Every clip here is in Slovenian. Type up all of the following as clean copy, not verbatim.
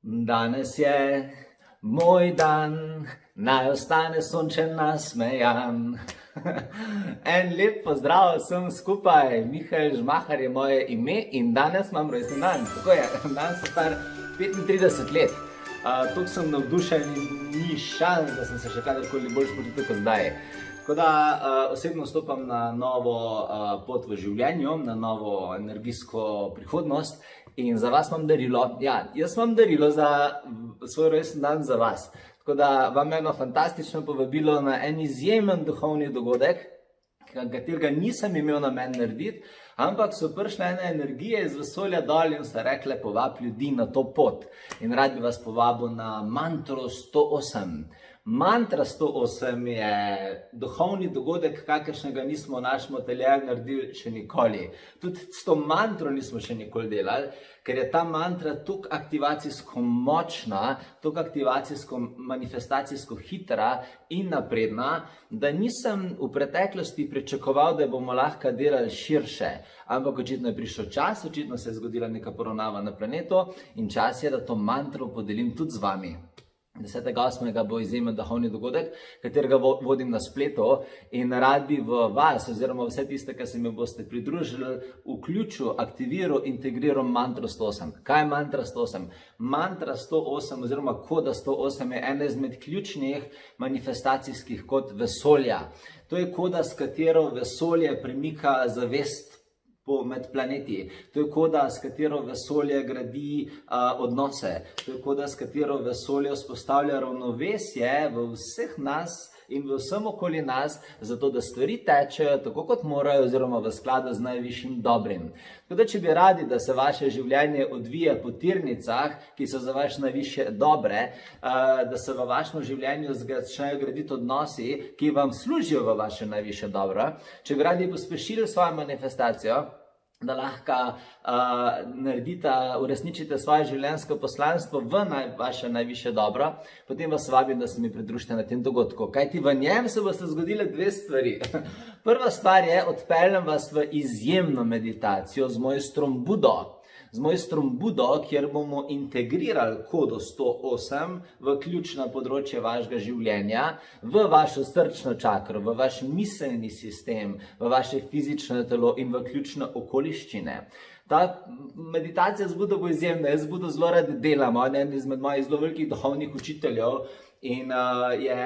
Danes je moj dan, naj ostane sončen nasmejan. En lep pozdrav vsem skupaj, Mihael Žmahar je moje ime in danes imam rojstni dan. Tako je, danes sem star 35 let. Tukaj sem navdušen in ni šans, da sem se še kadarkoli bolj počutil kot zdaj. Tako da osebno stopam na novo pot v življenju, na novo energijsko prihodnost in za vas imam darilo. Ja, jaz imam darilo za svoj rojstni dan za vas. Tako da vam eno fantastično povabilo na en izjemen duhovni dogodek, katerega nisem imel namen narediti, ampak so prišle ene energije iz vesolja dol in so rekle, povab ljudi na to pot. In rad bi vas povabil na mantro 108. Mantra 108 je duhovni dogodek, kakršnega nismo v našem ateljeju naredili še nikoli. Tudi s to mantro nismo še nikoli delali, ker je ta mantra toliko aktivacijsko močna, toliko aktivacijsko manifestacijsko hitra in napredna, da nisem v preteklosti pričakoval, da bomo lahko delali širše. Ampak očitno je prišel čas, očitno se je zgodila neka poravnava na planetu in čas je, da to mantro podelim tudi z vami. 10.8. bo izjemen duhovni dogodek, katerega vodim na spletu in rad bi v vas, oziroma vse tiste, ki se mi boste pridružili, vključil, aktiviral, integriral mantro 108. Kaj je mantra 108? Mantra 108 oziroma koda 108 je ena izmed ključnih manifestacijskih kod vesolja. To je koda, s katero vesolje premika zavest med planeti. To je koda, s katero vesolje gradi odnose. To je koda, s katero vesolje vzpostavlja ravnovesje v vseh nas in v vsem okoli nas, zato da stvari tečejo tako, kot morajo, oziroma v skladu z najvišjim dobrim. Tako da, če bi radi, da se vaše življenje odvija po tirnicah, ki so za vaše najvišje dobre, da se v vašem življenju začnejo graditi odnosi, ki vam služijo v vaše najvišje dobro, če bi radi pospešili svojo manifestacijo, da lahko uresničite svoje življenjsko poslanstvo v vaše najvišje dobro, potem vas vabim, da se mi pridružite na tem dogodku. Kajti v njem se boste zgodile dve stvari. Prva stvar je, odpeljem vas v izjemno meditacijo z mojstrom Budo, kjer bomo integrirali kodo 108 v ključna področja vašega življenja, v vašo srčno čakro, v vaš miselni sistem, v vaše fizično telo in v ključne okoliščine. Ta meditacija z Budo bo izjemna, jaz z Budo zelo rad delam, on je en izmed mojih zelo velikih duhovnih učiteljev in je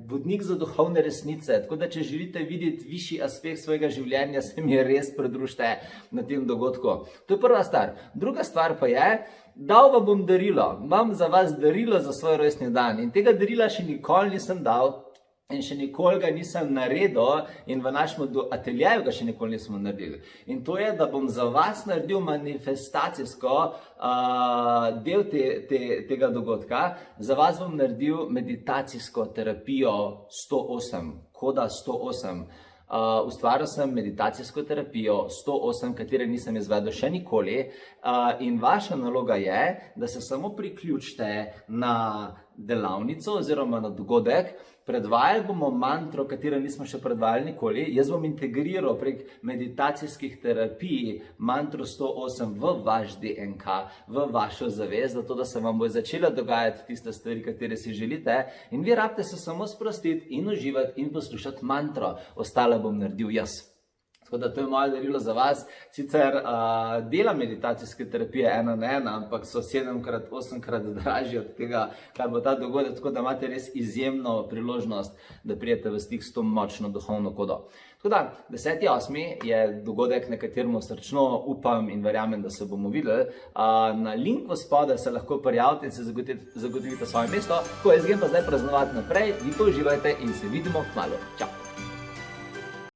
vodnik za duhovne resnice. Tako da, če želite videti višji aspekt svojega življenja, se mi res pridružite na tem dogodku. To je prva stvar. Druga stvar pa je, dal vam bom darilo. Imam za vas darilo za svoj rojstni dan in tega darila še nikoli nisem dal. In še nikoli ga nisem naredil in v našem ateljeju ga še nikoli nismo naredili. In to je, da bom za vas naredil manifestacijsko del tega dogodka. Za vas bom naredil meditacijsko terapijo 108, koda 108. Ustvaril sem meditacijsko terapijo 108, katere nisem izvedel še nikoli in vaša naloga je, da se samo priključite na delavnico oziroma na dogodek. Predvajali bomo mantro, katero nismo še predvajali nikoli. Jaz bom integriral prek meditacijskih terapij mantro 108 v vaš DNK, v vašo zavest, zato da se vam bo začela dogajati tiste stvari, katere si želite in vi rabite se samo sprostiti in uživati in poslušati mantro. Ostalo bom naredil jaz. Tako da to je moje darilo za vas. Sicer dela meditacijske terapije 1 na 1, ampak so 7-krat, 8-krat dražji od tega, kar bo ta dogodek, tako da imate res izjemno priložnost, da pridete v stik s to močno duhovno kodo. Tako da, 10.8. je dogodek, na katerem srčno upam in verjamem, da se bomo videli. Na linku spodaj se lahko prijavite in se zagotovite svoje mesto. Tako, jaz grem pa zdaj praznovati naprej, vi pa uživajte in se vidimo kmalu. Čau!